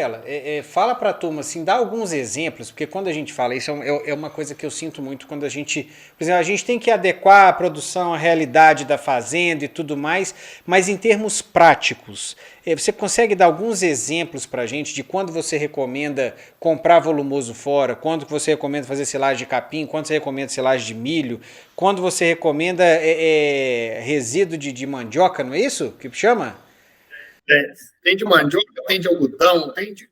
Gabriela, fala para a turma, assim, dá alguns exemplos, porque quando a gente fala isso, é uma coisa que eu sinto muito quando a gente, por exemplo, a gente tem que adequar a produção à realidade da fazenda e tudo mais, mas em termos práticos, você consegue dar alguns exemplos para a gente de quando você recomenda comprar volumoso fora, quando você recomenda fazer silagem de capim, quando você recomenda silagem de milho, quando você recomenda resíduo de mandioca, não é isso que chama? Tem de mandioca, tem de algodão, tem de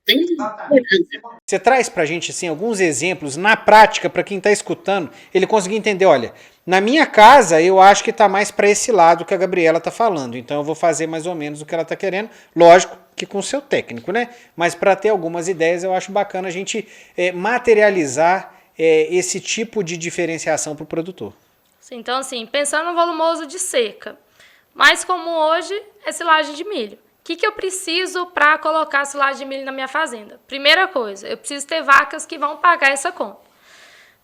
Você traz para a gente assim, alguns exemplos na prática para quem está escutando, ele conseguir entender, olha, na minha casa eu acho que está mais para esse lado que a Gabriela está falando, então eu vou fazer mais ou menos o que ela está querendo, lógico que com o seu técnico, né? Mas para ter algumas ideias eu acho bacana a gente materializar esse tipo de diferenciação para o produtor. Sim, então, assim, pensando no volumoso de seca, mais como hoje é silagem de milho. O que eu preciso para colocar silagem de milho na minha fazenda? Primeira coisa, eu preciso ter vacas que vão pagar essa conta.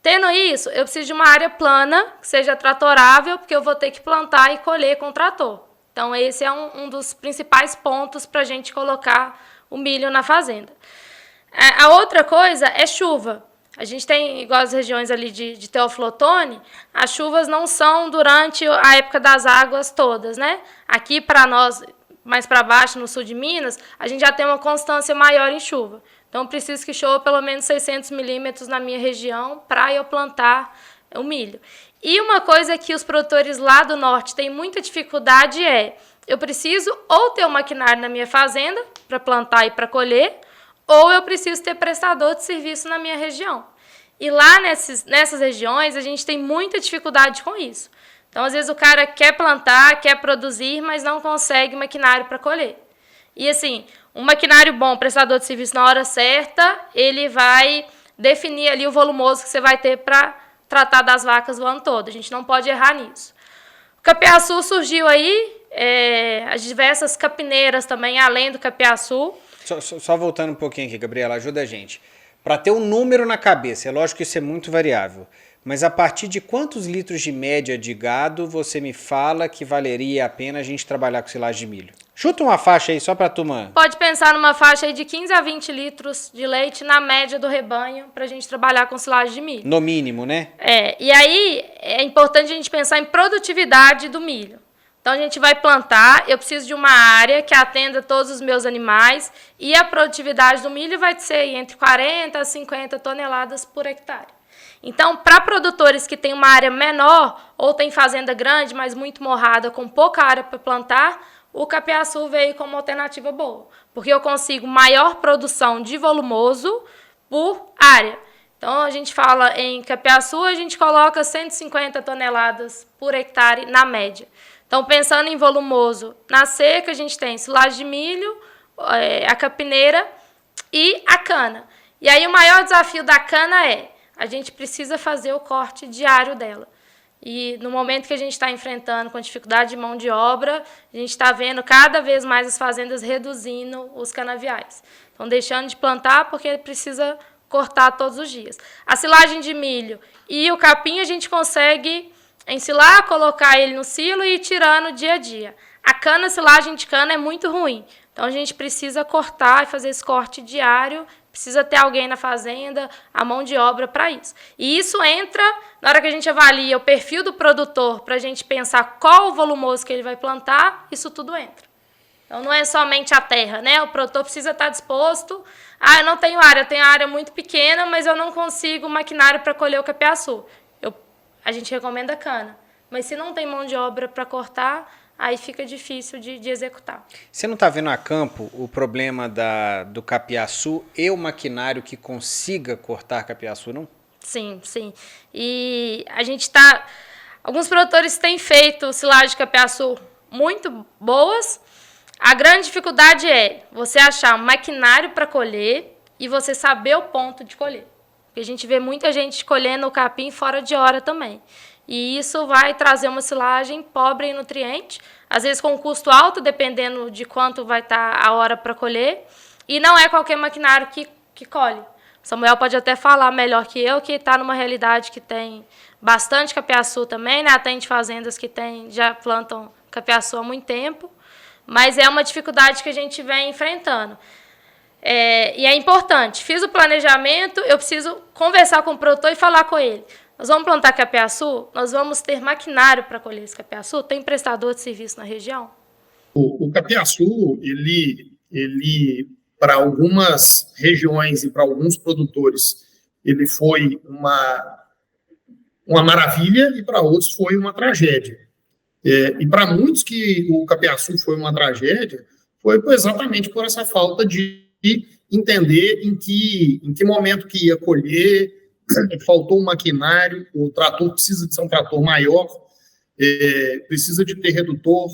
Tendo isso, eu preciso de uma área plana, que seja tratorável, porque eu vou ter que plantar e colher com trator. Então, esse é um dos principais pontos para a gente colocar o milho na fazenda. A outra coisa é chuva. A gente tem, igual as regiões ali de Teófilo Otoni, as chuvas não são durante a época das águas todas, né? Aqui, para nós, mais para baixo, no sul de Minas, a gente já tem uma constância maior em chuva. Então, preciso que chova pelo menos 600 milímetros na minha região para eu plantar o milho. E uma coisa que os produtores lá do norte têm muita dificuldade eu preciso ou ter um maquinário na minha fazenda para plantar e para colher, ou eu preciso ter prestador de serviço na minha região. E lá nessas regiões, a gente tem muita dificuldade com isso. Então, às vezes, o cara quer plantar, quer produzir, mas não consegue maquinário para colher. E, assim, um maquinário bom, prestador de serviço na hora certa, ele vai definir ali o volumoso que você vai ter para tratar das vacas o ano todo. A gente não pode errar nisso. O capiaçu surgiu aí, as diversas capineiras também, além do capiaçu. Só voltando um pouquinho aqui, Gabriela, ajuda a gente. Para ter um número na cabeça, é lógico que isso é muito variável, mas a partir de quantos litros de média de gado você me fala que valeria a pena a gente trabalhar com silagem de milho? Chuta uma faixa aí só para a turma. Pode pensar numa faixa aí de 15 a 20 litros de leite na média do rebanho para a gente trabalhar com silagem de milho. No mínimo, né? E aí é importante a gente pensar em produtividade do milho. Então, a gente vai plantar, eu preciso de uma área que atenda todos os meus animais e a produtividade do milho vai ser entre 40 a 50 toneladas por hectare. Então, para produtores que têm uma área menor ou têm fazenda grande, mas muito morrada, com pouca área para plantar, o capiaçu veio como alternativa boa, porque eu consigo maior produção de volumoso por área. Então, a gente fala em capiaçu, a gente coloca 150 toneladas por hectare na média. Então, pensando em volumoso, na seca a gente tem silagem de milho, a capineira e a cana. E aí o maior desafio da cana a gente precisa fazer o corte diário dela. E no momento que a gente está enfrentando com dificuldade de mão de obra, a gente está vendo cada vez mais as fazendas reduzindo os canaviais. Então, deixando de plantar porque precisa cortar todos os dias. A silagem de milho e o capim a gente consegue ensilar, colocar ele no silo e ir tirando dia a dia. A cana, silagem de cana é muito ruim. Então, a gente precisa cortar e fazer esse corte diário, precisa ter alguém na fazenda, a mão de obra para isso. E isso entra, na hora que a gente avalia o perfil do produtor, para a gente pensar qual o volumoso que ele vai plantar, isso tudo entra. Então, não é somente a terra, né? O produtor precisa estar disposto. Eu não tenho área, eu tenho área muito pequena, mas eu não consigo maquinário para colher o capiaçu. A gente recomenda cana. Mas se não tem mão de obra para cortar, aí fica difícil de executar. Você não está vendo a campo o problema do capiaçu e o maquinário que consiga cortar capiaçu, não? Sim, sim. E a gente está... Alguns produtores têm feito silagem de capiaçu muito boas. A grande dificuldade é você achar um maquinário para colher e você saber o ponto de colher. Porque a gente vê muita gente colhendo o capim fora de hora também. E isso vai trazer uma silagem pobre em nutriente, às vezes com um custo alto, dependendo de quanto vai estar a hora para colher. E não é qualquer maquinário que colhe. Samuel pode até falar melhor que eu, que está numa realidade que tem bastante capiaçu também, né? Atende fazendas que já plantam capiaçu há muito tempo. Mas é uma dificuldade que a gente vem enfrentando. E é importante, fiz o planejamento, eu preciso conversar com o produtor e falar com ele. Nós vamos plantar capiaçu, nós vamos ter maquinário para colher esse capiaçu, tem prestador de serviço na região? O capiaçu, ele para algumas regiões e para alguns produtores, ele foi uma maravilha e para outros foi uma tragédia. E para muitos que o capiaçu foi uma tragédia, foi exatamente por essa falta de entender em que momento que ia colher, faltou um maquinário, o trator precisa de ser um trator maior, precisa de ter redutor,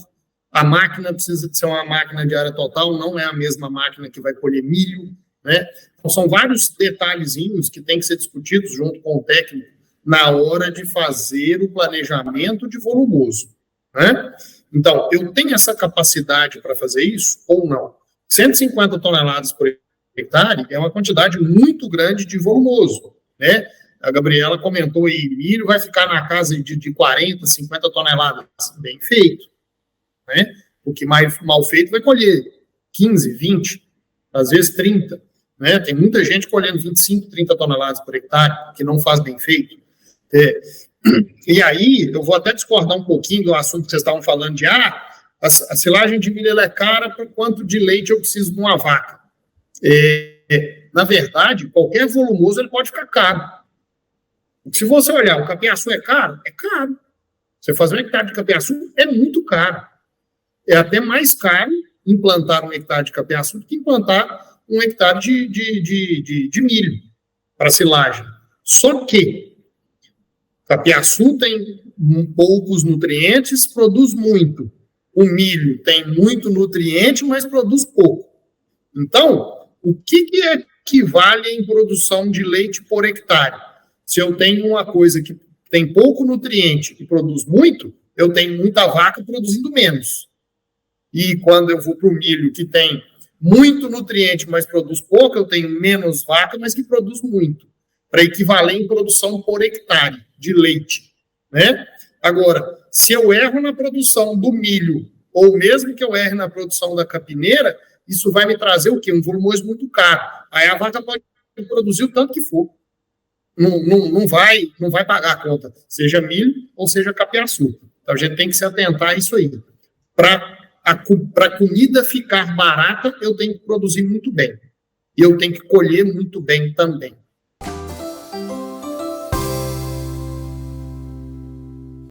a máquina precisa de ser uma máquina de área total, não é a mesma máquina que vai colher milho, né? Então, são vários detalhezinhos que têm que ser discutidos junto com o técnico na hora de fazer o planejamento de volumoso, né? Então, eu tenho essa capacidade para fazer isso ou não? 150 toneladas por hectare é uma quantidade muito grande de volumoso, né? A Gabriela comentou aí, milho vai ficar na casa de 40, 50 toneladas. Bem feito, né? O que mais mal feito vai colher 15, 20, às vezes 30, né? Tem muita gente colhendo 25, 30 toneladas por hectare, que não faz bem feito. E aí, eu vou até discordar um pouquinho do assunto que vocês estavam falando de a silagem de milho ela é cara, por quanto de leite eu preciso de uma vaca. Na verdade, qualquer volumoso ele pode ficar caro. Se você olhar, o capiaçu é caro? É caro. Você fazer um hectare de capiaçu é muito caro. É até mais caro implantar um hectare de capiaçu do que implantar um hectare de milho para silagem. Só que capiaçu tem poucos nutrientes, produz muito. O milho tem muito nutriente, mas produz pouco. Então, o que equivale em produção de leite por hectare? Se eu tenho uma coisa que tem pouco nutriente e produz muito, eu tenho muita vaca produzindo menos. E quando eu vou para o milho, que tem muito nutriente, mas produz pouco, eu tenho menos vaca, mas que produz muito, para equivaler em produção por hectare de leite, né? Agora, se eu erro na produção do milho, ou mesmo que eu erre na produção da capineira, isso vai me trazer o quê? Um volumoso muito caro. Aí a vaca pode produzir o tanto que for. Não vai pagar a conta, seja milho ou seja capiaçu. Então a gente tem que se atentar a isso aí. Para a comida ficar barata, eu tenho que produzir muito bem. E eu tenho que colher muito bem também.